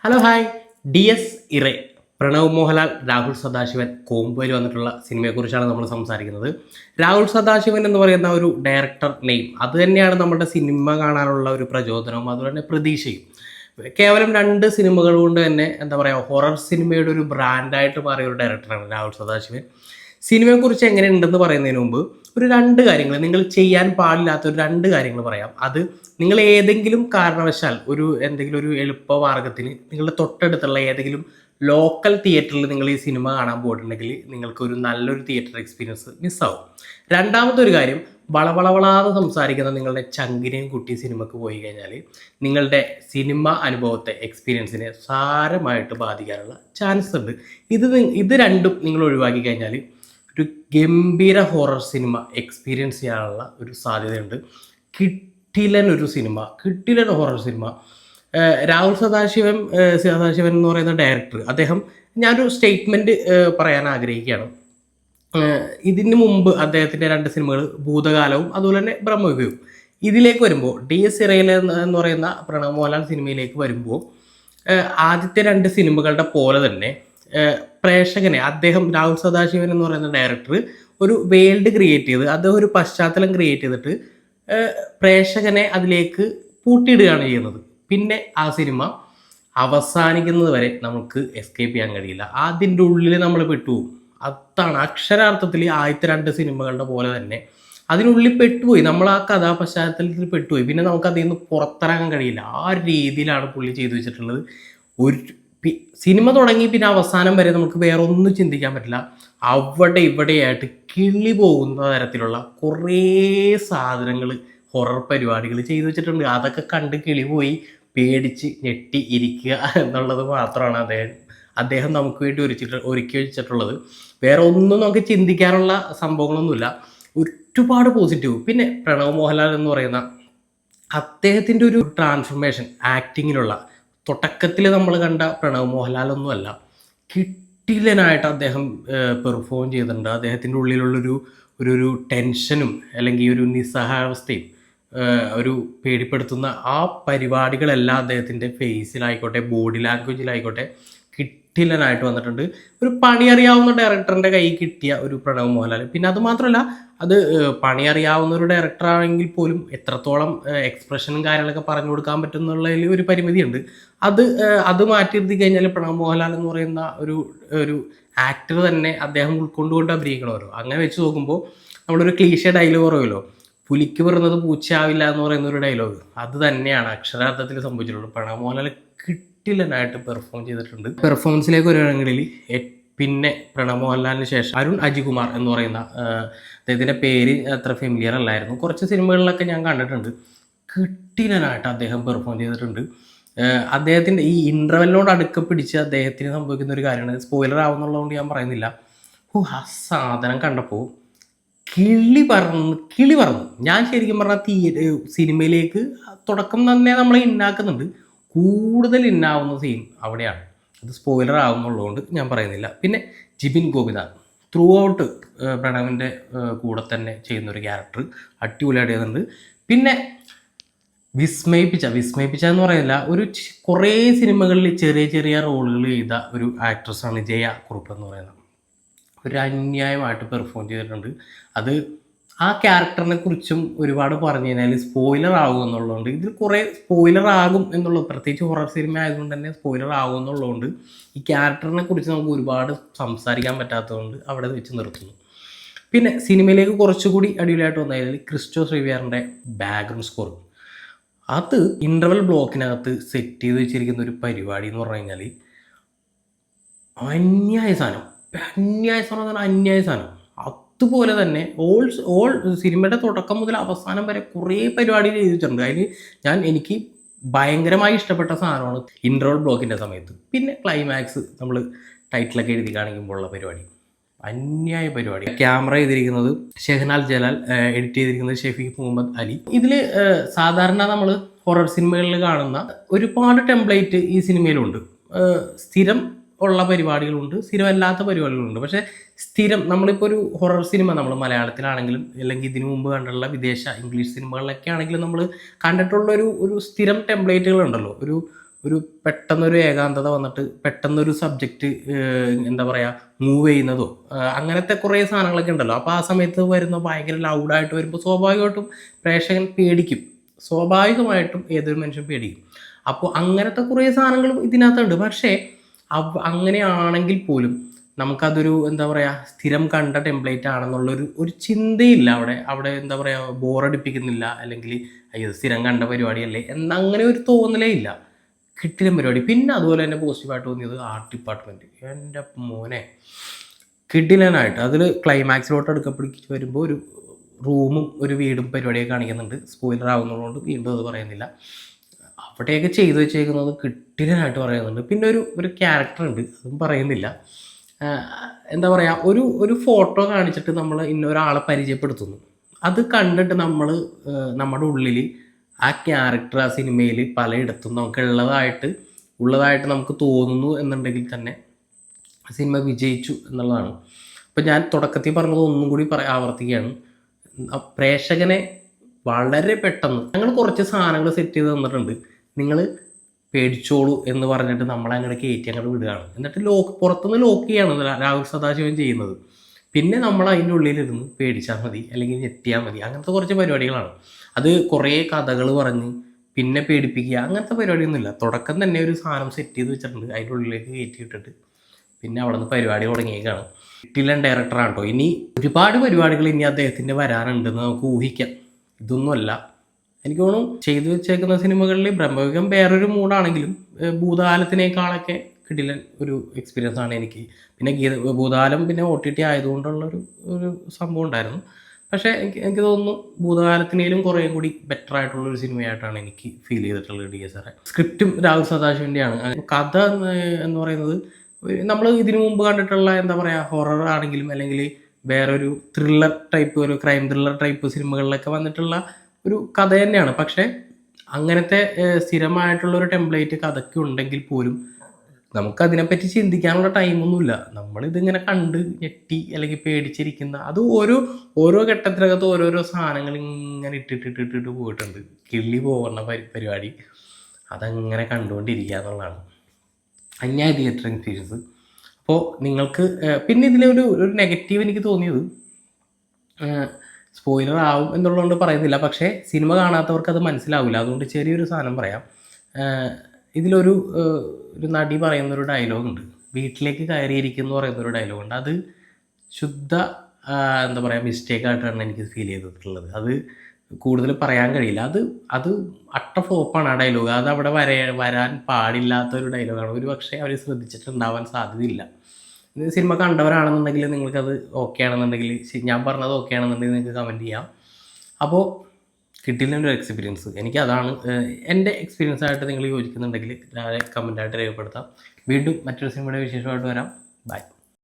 Hello hi. D S ഇറേ Pranav Mohanlal Rahul Sadasivan കോംബോയിൽ വന്നിട്ടുള്ള സിനിമയെക്കുറിച്ചാണ് നമ്മൾ സംസാരിക്കുന്നത്. രാഹുൽ സദാശിവൻ എന്ന് പറയുന്ന ഒരു ഡയറക്ടർ നെയിം അത് തന്നെയാണ് നമ്മുടെ സിനിമ കാണാനുള്ള ഒരു പ്രചോദനവും അതുപോലെ തന്നെ പ്രതീക്ഷയും. കേവലം 2 സിനിമകൾ കൊണ്ട് തന്നെ എന്താ പറയുക, ഹൊറർ സിനിമയുടെ ഒരു ബ്രാൻഡായിട്ട് മാറിയ ഒരു ഡയറക്ടറാണ് രാഹുൽ സദാശിവൻ. സിനിമയെക്കുറിച്ച് എങ്ങനെയുണ്ടെന്ന് പറയുന്നതിന് മുമ്പ് ഒരു 2 കാര്യങ്ങൾ, നിങ്ങൾ ചെയ്യാൻ പാടില്ലാത്ത ഒരു 2 കാര്യങ്ങൾ പറയാം. അത് നിങ്ങൾ ഏതെങ്കിലും കാരണവശാൽ എന്തെങ്കിലും ഒരു എളുപ്പമാർഗ്ഗത്തിന് നിങ്ങളുടെ തൊട്ടടുത്തുള്ള ഏതെങ്കിലും ലോക്കൽ തിയേറ്ററിൽ നിങ്ങൾ ഈ സിനിമ കാണാൻ പോയിട്ടുണ്ടെങ്കിൽ നിങ്ങൾക്കൊരു നല്ലൊരു തിയേറ്റർ എക്സ്പീരിയൻസ് മിസ്സാവും. രണ്ടാമത്തെ ഒരു കാര്യം, വളവളവളാന്ന് സംസാരിക്കുന്ന നിങ്ങളുടെ ചങ്കിനെയും കുട്ടി സിനിമക്ക് പോയി കഴിഞ്ഞാൽ നിങ്ങളുടെ സിനിമ അനുഭവത്തെ, എക്സ്പീരിയൻസിനെ സാരമായിട്ട് ബാധിക്കാനുള്ള ചാൻസ് ഉണ്ട്. ഇത് രണ്ടും നിങ്ങൾ ഒഴിവാക്കി കഴിഞ്ഞാൽ ഒരു ഗംഭീര ഹൊറർ സിനിമ എക്സ്പീരിയൻസ് ചെയ്യാനുള്ള ഒരു സാധ്യതയുണ്ട്. കിട്ടിലൻ ഹൊറർ സിനിമ. രാഹുൽ സദാശിവൻ എന്ന് പറയുന്ന ഡയറക്ടർ, അദ്ദേഹം, ഞാനൊരു സ്റ്റേറ്റ്മെൻറ്റ് പറയാൻ ആഗ്രഹിക്കുകയാണ്. ഇതിന് മുമ്പ് അദ്ദേഹത്തിൻ്റെ 2 സിനിമകൾ ഭൂതകാലവും അതുപോലെ തന്നെ ബ്രഹ്മയുഗവും. ഇതിലേക്ക് വരുമ്പോൾ ഡി എസ് ഇറയിൽ എന്ന് പറയുന്ന പ്രണവ് മോഹൻലാൽ സിനിമയിലേക്ക് വരുമ്പോൾ ആദ്യത്തെ 2 സിനിമകളുടെ പോലെ തന്നെ പ്രേക്ഷകനെ, രാഹുൽ സദാശിവൻ എന്ന് പറയുന്ന ഡയറക്ടർ ഒരു വേൾഡ് ക്രിയേറ്റ് ചെയ്ത്, അദ്ദേഹം ഒരു പശ്ചാത്തലം ക്രിയേറ്റ് ചെയ്തിട്ട് പ്രേക്ഷകനെ അതിലേക്ക് പൂട്ടിയിടുകയാണ് ചെയ്യുന്നത്. പിന്നെ ആ സിനിമ അവസാനിക്കുന്നത് വരെ നമുക്ക് എസ്കേപ്പ് ചെയ്യാൻ കഴിയില്ല. അതിൻ്റെ ഉള്ളിൽ നമ്മൾ പെട്ടുപോകും. അതാണ് അക്ഷരാർത്ഥത്തിൽ ആദ്യത്തെ 2 സിനിമകളുടെ പോലെ തന്നെ അതിനുള്ളിൽ പെട്ടുപോയി. നമ്മൾ ആ കഥാപശ്ചാത്തലത്തിൽ പെട്ടുപോയി. പിന്നെ നമുക്ക് അതിൽ നിന്ന് പുറത്തിറങ്ങാൻ കഴിയില്ല. ആ രീതിയിലാണ് പുള്ളി ചെയ്തു വെച്ചിട്ടുള്ളത്. ഒരു സിനിമ തുടങ്ങി പിന്നെ അവസാനം വരെ നമുക്ക് വേറെ ഒന്നും ചിന്തിക്കാൻ പറ്റില്ല. അവിടെ ഇവിടെയായിട്ട് കിളി പോകുന്ന തരത്തിലുള്ള കുറേ സാധനങ്ങൾ, ഹൊറർ പരിപാടികൾ ചെയ്തു വെച്ചിട്ടുണ്ട്. അതൊക്കെ കണ്ട് കിളി പോയി പേടിച്ച് ഞെട്ടി ഇരിക്കുക എന്നുള്ളത് മാത്രമാണ് അദ്ദേഹം നമുക്ക് വേണ്ടി ഒരുക്കി വെച്ചിട്ടുള്ളത്. വേറെ ഒന്നും നമുക്ക് ചിന്തിക്കാനുള്ള സംഭവങ്ങളൊന്നുമില്ല. ഒരുപാട് പോസിറ്റീവ്. പിന്നെ പ്രണവ് മോഹൻലാൽ എന്ന് പറയുന്ന അദ്ദേഹത്തിൻ്റെ ഒരു ട്രാൻസ്ഫർമേഷൻ ആക്ടിങ്ങിലുള്ള, തുടക്കത്തിൽ നമ്മൾ കണ്ട പ്രണവ് മോഹൻലാലൊന്നുമല്ല, കിട്ടിലനായിട്ട് അദ്ദേഹം പെർഫോം ചെയ്തിട്ടുണ്ട്. അദ്ദേഹത്തിൻ്റെ ഉള്ളിലുള്ളൊരു ഒരു ടെൻഷനും അല്ലെങ്കിൽ ഒരു നിസ്സഹായാവസ്ഥയും ഒരു പേടിപ്പെടുത്തുന്ന ആ പരിപാടികളെല്ലാം അദ്ദേഹത്തിൻ്റെ ഫേസിലായിക്കോട്ടെ ബോഡി ലാംഗ്വേജിലായിക്കോട്ടെ കിട്ടിലനായിട്ട് വന്നിട്ടുണ്ട്. ഒരു പണി അറിയാവുന്ന ഡയറക്ടറിൻ്റെ കൈ കിട്ടിയ ഒരു പ്രണവ് മോഹൻലാൽ. പിന്നെ അതുമാത്രമല്ല, അത് പണി അറിയാവുന്ന ഒരു ഡയറക്ടറാണെങ്കിൽ പോലും എത്രത്തോളം എക്സ്പ്രഷനും കാര്യങ്ങളൊക്കെ പറഞ്ഞു കൊടുക്കാൻ പറ്റുന്നുള്ളതിൽ ഒരു പരിമിതിയുണ്ട്. അത് മാറ്റിയിരുത്തി കഴിഞ്ഞാൽ പ്രണവ് മോഹൻലാൽ എന്ന് പറയുന്ന ഒരു ആക്ടർ തന്നെ അദ്ദേഹം ഉൾക്കൊണ്ടുകൊണ്ട് അഭിനയിക്കണമല്ലോ. അങ്ങനെ വെച്ച് നോക്കുമ്പോൾ നമ്മളൊരു ക്ലീശ ഡയലോഗ് പറയുമല്ലോ, പുലിക്ക് പറയുന്നത് പൂച്ചയാവില്ല എന്ന് പറയുന്ന ഒരു ഡയലോഗ്, അത് തന്നെയാണ് അക്ഷരാർത്ഥത്തിൽ സംഭവിച്ചിട്ടുള്ളത്. പ്രണവ് മോഹൻലാൽ കിട്ടിലനായിട്ട് പെർഫോം ചെയ്തിട്ടുണ്ട്. പെർഫോമൻസിലേക്ക് വരുവാണെങ്കിൽ പിന്നെ പ്രണവ് മോഹൻലാലിന് ശേഷം അരുൺ അജികുമാർ എന്ന് പറയുന്ന, അദ്ദേഹത്തിൻ്റെ പേര് അത്ര ഫെമിലിയർ അല്ലായിരുന്നു, കുറച്ച് സിനിമകളിലൊക്കെ ഞാൻ കണ്ടിട്ടുണ്ട്. കിട്ടിലനായിട്ട് അദ്ദേഹം പെർഫോം ചെയ്തിട്ടുണ്ട്. അദ്ദേഹത്തിൻ്റെ ഈ ഇൻ്റർവെല്ലിനോട് അടുക്ക പിടിച്ച് അദ്ദേഹത്തിന് സംഭവിക്കുന്ന ഒരു കാര്യമാണ്, സ്പോയിലർ ആവുന്നുള്ളതുകൊണ്ട് ഞാൻ പറയുന്നില്ല. ആ സാധനം കണ്ടപ്പോൾ കിളി പറന്നു. ഞാൻ ശരിക്കും പറഞ്ഞാൽ സിനിമയിലേക്ക് തുടക്കം തന്നെ നമ്മളെ ഇന്നാക്കുന്നുണ്ട്. കൂടുതൽ ഇന്നാവുന്ന സീൻ അവിടെയാണ്. അത് സ്പോയിലർ ആവുന്നുള്ളതുകൊണ്ട് ഞാൻ പറയുന്നില്ല. പിന്നെ ജിബിൻ ഗോപിനാഥ് ത്രൂ ഔട്ട് പ്രണവിൻ്റെ കൂടെ തന്നെ ചെയ്യുന്നൊരു ക്യാരക്ടർ അടിപൊളിയായിട്ട് ചെയ്യുന്നുണ്ട്. പിന്നെ വിസ്മയിപ്പിച്ച എന്ന് പറയുന്നില്ല, കുറേ സിനിമകളിൽ ചെറിയ ചെറിയ റോളുകൾ ചെയ്ത ഒരു ആക്ട്രസ്സാണ് ജയ കുറുപ്പ് എന്ന് പറയുന്നത്. ഒരു അന്യായമായിട്ട് പെർഫോം ചെയ്തിട്ടുണ്ട്. അത് ആ ക്യാരക്ടറിനെ കുറിച്ചും ഒരുപാട് പറഞ്ഞു കഴിഞ്ഞാൽ സ്പോയിലർ ആകും എന്നുള്ളതുകൊണ്ട്, ഇതിൽ കുറേ സ്പോയിലർ ആകും എന്നുള്ളത്, പ്രത്യേകിച്ച് ഹൊറർ സിനിമ ആയതുകൊണ്ട് തന്നെ സ്പോയിലർ ആകും എന്നുള്ളതുകൊണ്ട് ഈ ക്യാരക്ടറിനെ കുറിച്ച് നമുക്ക് ഒരുപാട് സംസാരിക്കാൻ പറ്റാത്തതുകൊണ്ട് അവിടെ വെച്ച് നിർത്തുന്നു. പിന്നെ സിനിമയിലേക്ക് കുറച്ചുകൂടി അടിപൊളിയായിട്ട് വന്നതിൽ ക്രിസ്റ്റോ ശ്രീവിയറിൻ്റെ ബാക്ക്ഗ്രൗണ്ട് സ്കോർ, അത് ഇൻ്റർവൽ ബ്ലോക്കിനകത്ത് സെറ്റ് ചെയ്ത് വെച്ചിരിക്കുന്ന ഒരു പരിപാടി എന്ന് പറഞ്ഞു കഴിഞ്ഞാൽ അന്യായ സാധനം. അതുപോലെ തന്നെ ഓൾ സിനിമയുടെ തുടക്കം മുതൽ അവസാനം വരെ കുറേ പരിപാടികൾ ചെയ്ത് വെച്ചിട്ടുണ്ട്. എനിക്ക് ഭയങ്കരമായി ഇഷ്ടപ്പെട്ട സാധനമാണ് ഇൻ്റർവൽ ബ്ലോക്കിൻ്റെ സമയത്ത്. പിന്നെ ക്ലൈമാക്സ് നമ്മൾ ടൈറ്റിലൊക്കെ എഴുതി കാണിക്കുമ്പോഴുള്ള പരിപാടി, അന്യായ പരിപാടി. ക്യാമറ ചെയ്തിരിക്കുന്നത് ഷെഹ്നാൽ ജലാൽ, എഡിറ്റ് ചെയ്തിരിക്കുന്നത് ഷെഫീഖ് മുഹമ്മദ് അലി. ഇതിൽ സാധാരണ നമ്മൾ ഹൊറർ സിനിമകളിൽ കാണുന്ന ഒരുപാട് ടെംപ്ലേറ്റ് ഈ സിനിമയിലുണ്ട്. സ്ഥിരം ഉള്ള പരിപാടികളുണ്ട്, സ്ഥിരമല്ലാത്ത പരിപാടികളുണ്ട്. പക്ഷേ നമ്മളിപ്പോൾ ഒരു ഹൊറർ സിനിമ നമ്മൾ മലയാളത്തിലാണെങ്കിലും അല്ലെങ്കിൽ ഇതിനു മുമ്പ് കണ്ടുള്ള വിദേശ ഇംഗ്ലീഷ് സിനിമകളിലൊക്കെ ആണെങ്കിലും നമ്മൾ കണ്ടിട്ടുള്ള ഒരു സ്ഥിരം ടെംപ്ലേറ്റുകളുണ്ടല്ലോ, ഒരു പെട്ടെന്നൊരു ഏകാന്തത വന്നിട്ട് പെട്ടെന്നൊരു സബ്ജക്റ്റ് എന്താ പറയുക മൂവ് ചെയ്യുന്നതോ അങ്ങനത്തെ കുറേ സാധനങ്ങളൊക്കെ ഉണ്ടല്ലോ. അപ്പോൾ ആ സമയത്ത് വരുന്ന ഭയങ്കര ലൗഡായിട്ട് വരുമ്പോൾ സ്വാഭാവികമായിട്ടും പ്രേക്ഷകൻ പേടിക്കും. സ്വാഭാവികമായിട്ടും ഏതൊരു മനുഷ്യൻ പേടിക്കും. അപ്പോൾ അങ്ങനത്തെ കുറേ സാധനങ്ങളും ഇതിനകത്തുണ്ട്. പക്ഷേ അങ്ങനെയാണെങ്കിൽ പോലും നമുക്കതൊരു എന്താ പറയുക സ്ഥിരം കണ്ട ടെംപ്ലേറ്റ് ആണെന്നുള്ളൊരു ചിന്തയില്ല അവിടെ എന്താ പറയുക ബോറടിപ്പിക്കുന്നില്ല, അല്ലെങ്കിൽ അയ്യോ സ്ഥിരം കണ്ട പരിപാടിയല്ലേ എന്നങ്ങനെ ഒരു തോന്നലേ ഇല്ല. കിട്ടിയ പരിപാടി. പിന്നെ അതുപോലെ തന്നെ പോസിറ്റീവായിട്ട് തോന്നിയത് ആർട്ട് ഡിപ്പാർട്ട്മെൻറ്റ്. എൻ്റെ മോനെ കിടിലനായിട്ട് അതിൽ ക്ലൈമാക്സിലോട്ട് അടുക്കപ്പിടിച്ച് വരുമ്പോൾ ഒരു റൂമും ഒരു വീടും പരിപാടിയൊക്കെ കാണിക്കുന്നുണ്ട്. സ്പോയിലർ ആവുന്നതുകൊണ്ട് വീണ്ടും അത് പറയുന്നില്ല. അവിടെയൊക്കെ ചെയ്തു വെച്ചേക്കുന്നത് കിടിലനായിട്ട് പറയുന്നുണ്ട്. പിന്നെ ഒരു ക്യാരക്ടർ ഉണ്ട്, അതും പറയുന്നില്ല. എന്താ പറയുക, ഒരു ഫോട്ടോ കാണിച്ചിട്ട് നമ്മൾ ഇന്നൊരാളെ പരിചയപ്പെടുത്തുന്നു. അത് കണ്ടിട്ട് നമ്മൾ നമ്മുടെ ഉള്ളിൽ ആ ക്യാരക്ടർ ആ സിനിമയിൽ പലയിടത്തും നമുക്ക് ഉള്ളതായിട്ട് നമുക്ക് തോന്നുന്നു എന്നുണ്ടെങ്കിൽ തന്നെ സിനിമ വിജയിച്ചു എന്നുള്ളതാണ്. അപ്പം ഞാൻ തുടക്കത്തിൽ പറഞ്ഞത് ഒന്നും കൂടി ആവർത്തിക്കുകയാണ്. പ്രേക്ഷകനെ വളരെ പെട്ടെന്ന് ഞങ്ങൾ കുറച്ച് സാധനങ്ങൾ സെറ്റ് ചെയ്ത് തന്നിട്ടുണ്ട്, നിങ്ങൾ പേടിച്ചോളൂ എന്ന് പറഞ്ഞിട്ട് നമ്മളങ്ങനെ കയറ്റി അങ്ങോട്ട് വിടുകയാണ്. എന്നിട്ട് പുറത്തുനിന്ന് ലോക്ക് ചെയ്യാണ് രാഹുൽ സദാശിവൻ ചെയ്യുന്നത്. പിന്നെ നമ്മൾ അതിൻ്റെ ഉള്ളിലിരുന്ന് പേടിച്ചാൽ മതി, അല്ലെങ്കിൽ ഞെട്ടിയാൽ മതി. അങ്ങനത്തെ കുറച്ച് പരിപാടികളാണ്. അത് കുറേ കഥകൾ പറഞ്ഞ് പിന്നെ പേടിപ്പിക്കുക അങ്ങനത്തെ പരിപാടിയൊന്നുമില്ല. തുടക്കം തന്നെ ഒരു സാധനം സെറ്റ് ചെയ്ത് വെച്ചിട്ടുണ്ട്, അതിൻ്റെ ഉള്ളിലേക്ക് കയറ്റി ഇട്ടിട്ട് പിന്നെ അവിടെ നിന്ന് പരിപാടി തുടങ്ങിയേക്കാണ്. കിടിലൻ ഡയറക്ടറാണ് കേട്ടോ. ഇനി ഒരുപാട് പരിപാടികൾ ഇനി അദ്ദേഹത്തിൻ്റെ വരാനുണ്ടെന്ന് നമുക്ക് ഊഹിക്കാം. ഇതൊന്നുമല്ല, എനിക്ക് തോന്നുന്നു ചെയ്തു വെച്ചേക്കുന്ന സിനിമകളിൽ ബ്രഹ്മയുഗം വേറൊരു മൂഡാണെങ്കിലും ഭൂതകാലത്തിനേക്കാളൊക്കെ കിടിലൻ ഒരു എക്സ്പീരിയൻസ് ആണ് എനിക്ക്. പിന്നെ ഭൂതകാലം പിന്നെ OTT ആയതുകൊണ്ടുള്ളൊരു സംഭവം ഉണ്ടായിരുന്നു. പക്ഷേ എനിക്ക് തോന്നുന്നു ഭൂതകാലത്തിനേലും കുറേ കൂടി ബെറ്റർ ആയിട്ടുള്ളൊരു സിനിമയായിട്ടാണ് എനിക്ക് ഫീൽ ചെയ്തിട്ടുള്ളത് DSR. സ്ക്രിപ്റ്റും രാഹുൽ സദാശിവൻ്റെയാണ്. കഥ എന്ന് പറയുന്നത് നമ്മൾ ഇതിനു മുമ്പ് കണ്ടിട്ടുള്ള എന്താ പറയുക ഹൊറർ ആണെങ്കിലും അല്ലെങ്കിൽ വേറൊരു ത്രില്ലർ ടൈപ്പ്, ഒരു ക്രൈം ത്രില്ലർ ടൈപ്പ് സിനിമകളിലൊക്കെ വന്നിട്ടുള്ള ഒരു കഥ തന്നെയാണ്. പക്ഷേ അങ്ങനത്തെ സ്ഥിരമായിട്ടുള്ളൊരു ടെംപ്ലേറ്റ് കഥയ്ക്ക് ഉണ്ടെങ്കിൽ പോലും നമുക്കതിനെപ്പറ്റി ചിന്തിക്കാനുള്ള ടൈമൊന്നുമില്ല. നമ്മളിതിങ്ങനെ കണ്ട് ഞെട്ടി അല്ലെങ്കിൽ പേടിച്ചിരിക്കുന്ന അത് ഓരോ ഘട്ടത്തിനകത്ത് ഓരോരോ സാധനങ്ങൾ ഇങ്ങനെ ഇട്ടിട്ട് പോയിട്ടുണ്ട്. കിള്ളി പോകുന്ന പരിപാടി അതങ്ങനെ കണ്ടുകൊണ്ടിരിക്കുക എന്നുള്ളതാണ് അന്യായ തിയേറ്റർ എക്സ്പീരിയൻസ്. അപ്പോൾ നിങ്ങൾക്ക് പിന്നെ ഇതിലൊരു നെഗറ്റീവ് എനിക്ക് തോന്നിയത്, സ്പോയിലർ ആവും എന്നുള്ളതുകൊണ്ട് പറയുന്നില്ല, പക്ഷേ സിനിമ കാണാത്തവർക്ക് അത് മനസ്സിലാവില്ല. അതുകൊണ്ട് ചെറിയൊരു സാധനം പറയാം. ഇതിലൊരു നടി പറയുന്നൊരു ഡയലോഗുണ്ട്, വീട്ടിലേക്ക് കയറിയിരിക്കുന്നു പറയുന്നൊരു ഡയലോഗുണ്ട്. അത് ശുദ്ധ എന്താ പറയുക മിസ്റ്റേക്കായിട്ടാണ് എനിക്ക് ഫീൽ ചെയ്തിട്ടുള്ളത്. അത് കൂടുതൽ പറയാൻ കഴിയില്ല. അത് അട്ട ഫ്ലോപ്പാണ് ആ ഡയലോഗ്. അത് അവിടെ വരാൻ പാടില്ലാത്തൊരു ഡയലോഗാണ്. ഒരു പക്ഷേ അവർ ശ്രദ്ധിച്ചിട്ടുണ്ടാവാൻ സാധ്യതയില്ല. സിനിമ കണ്ടവരാണെന്നുണ്ടെങ്കിൽ നിങ്ങൾക്കത് ഓക്കെ ആണെന്നുണ്ടെങ്കിൽ, ഞാൻ പറഞ്ഞത് ഓക്കെ ആണെന്നുണ്ടെങ്കിൽ നിങ്ങൾക്ക് കമൻറ്റ് ചെയ്യാം. അപ്പോൾ കിട്ടില്ലൊരു എക്സ്പീരിയൻസ് എനിക്ക് അതാണ് എൻ്റെ എക്സ്പീരിയൻസ് ആയിട്ട് നിങ്ങൾ യോജിക്കുന്നുണ്ടെങ്കിൽ കമൻറ്റായിട്ട് രേഖപ്പെടുത്താം. വീണ്ടും മറ്റൊരു സിനിമയുടെ വിശേഷമായിട്ട് വരാം. ബൈ.